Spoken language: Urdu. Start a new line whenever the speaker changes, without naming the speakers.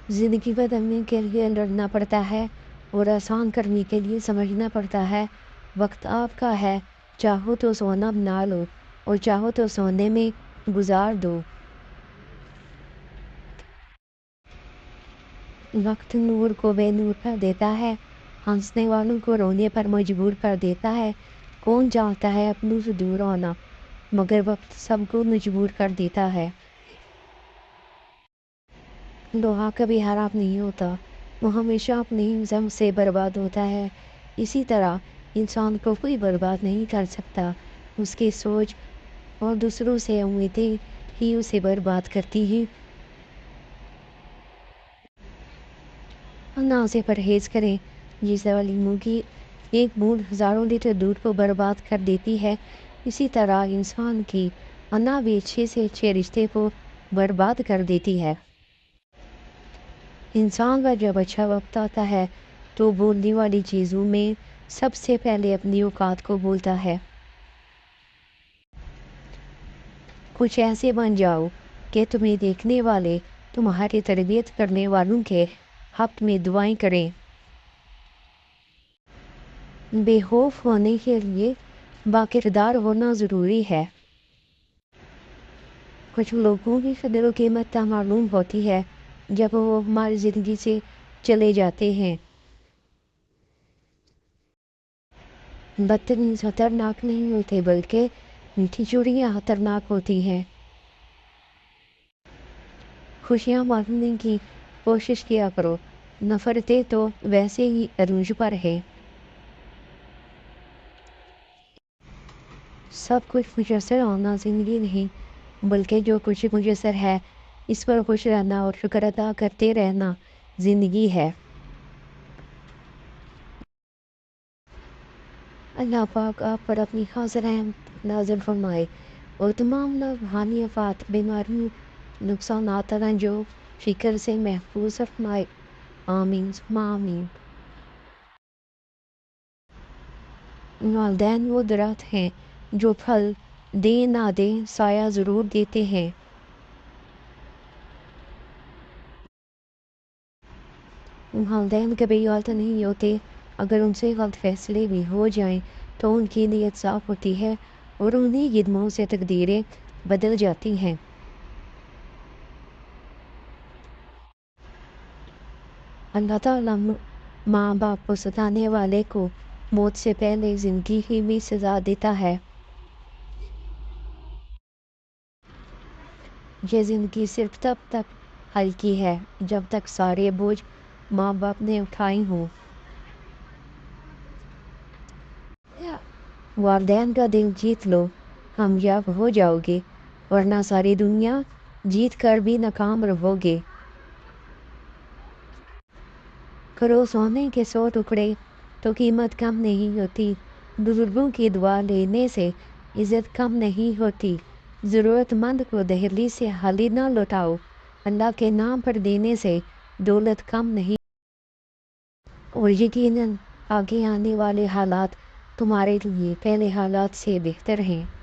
زندگی بدلنے کے لیے لڑنا پڑتا ہے اور آسان کرنے کے لیے سمجھنا پڑتا ہے۔ وقت آپ کا ہے، چاہو تو سونا بنا لو اور چاہو تو سونے میں گزار دو۔ وقت نور کو بے نور کر دیتا ہے، ہنسنے والوں کو رونے پر مجبور کر دیتا ہے۔ کون چاہتا ہے اپنوں سے دور ہونا، مگر وقت سب کو مجبور کر دیتا ہے۔ لوہا کبھی خراب نہیں ہوتا، وہ ہمیشہ اپنی زنگ سے برباد ہوتا ہے۔ اسی طرح انسان کو کوئی برباد نہیں کر سکتا، اس کی سوچ اور دوسروں سے امیدیں ہی اسے برباد کرتی ہیں۔ انا سے پرہیز کریں، جیسے لیموں کی ایک بوند ہزاروں لیٹر دودھ کو برباد کر دیتی ہے، اسی طرح انسان کی انا بھی اچھے سے اچھے رشتے کو برباد کر دیتی ہے۔ انسان کا جب اچھا وقت آتا ہے تو بولنے والی چیزوں میں سب سے پہلے اپنی اوقات کو بولتا ہے۔ کچھ ایسے بن جاؤ کہ تمہیں دیکھنے والے تمہاری تربیت کرنے والوں کے حق میں دعائیں کریں۔ بے خوف ہونے کے لیے باکردار ہونا ضروری ہے۔ کچھ لوگوں کی قدر و قیمت تب معلوم ہوتی ہے جب وہ ہماری زندگی سے چلے جاتے ہیں۔ بدتمیز خطرناک نہیں ہوتے، بلکہ میٹھی چوڑیاں خطرناک ہوتی ہیں۔ خوشیاں بانٹنے کی کوشش کیا کرو، نفرتیں تو ویسے ہی عروج پر ہے۔ سب کچھ میسر ہونا زندگی نہیں، بلکہ جو کچھ میسر ہے اس پر خوش رہنا اور شکر ادا کرتے رہنا زندگی ہے۔ اللہ پاک آپ پر اپنی خاص رحمت نازل فرمائے اور تمام روحانی آفات، بیماریوں، نقصانات، رنجو فکر سے محفوظ فرمائے۔ آمین ثم آمین۔ والدین وہ درخت ہیں جو پھل دیں نہ دیں سایہ ضرور دیتے ہیں۔ والدین کبھی غلط نہیں ہوتے، اگر ان سے غلط فیصلے بھی ہو جائیں تو ان کی نیت صاف ہوتی ہے اور انہی قدموں سے تقدیریں بدل جاتی ہیں۔ اللہ تعالیٰ ماں باپ کو ستانے والے کو موت سے پہلے زندگی ہی میں سزا دیتا ہے۔ یہ زندگی صرف تب تک ہلکی ہے جب تک سارے بوجھ ماں باپ نے اٹھائے ہوں۔ والدین کا دل جیت لو، کامیاب ہو جاؤ گے، ورنہ ساری دنیا جیت کر بھی ناکام رہو گے۔ کرو سونے کے 100 ٹکڑے تو قیمت کم نہیں ہوتی، بزرگوں کی دعا لینے سے عزت کم نہیں ہوتی، ضرورت مند کو دہلیز سے خالی نہ لوٹاؤ، اللہ کے نام پر دینے سے دولت کم نہیں۔ اور یقیناً آگے آنے والے حالات تمہارے لیے پہلے حالات سے بہتر ہیں۔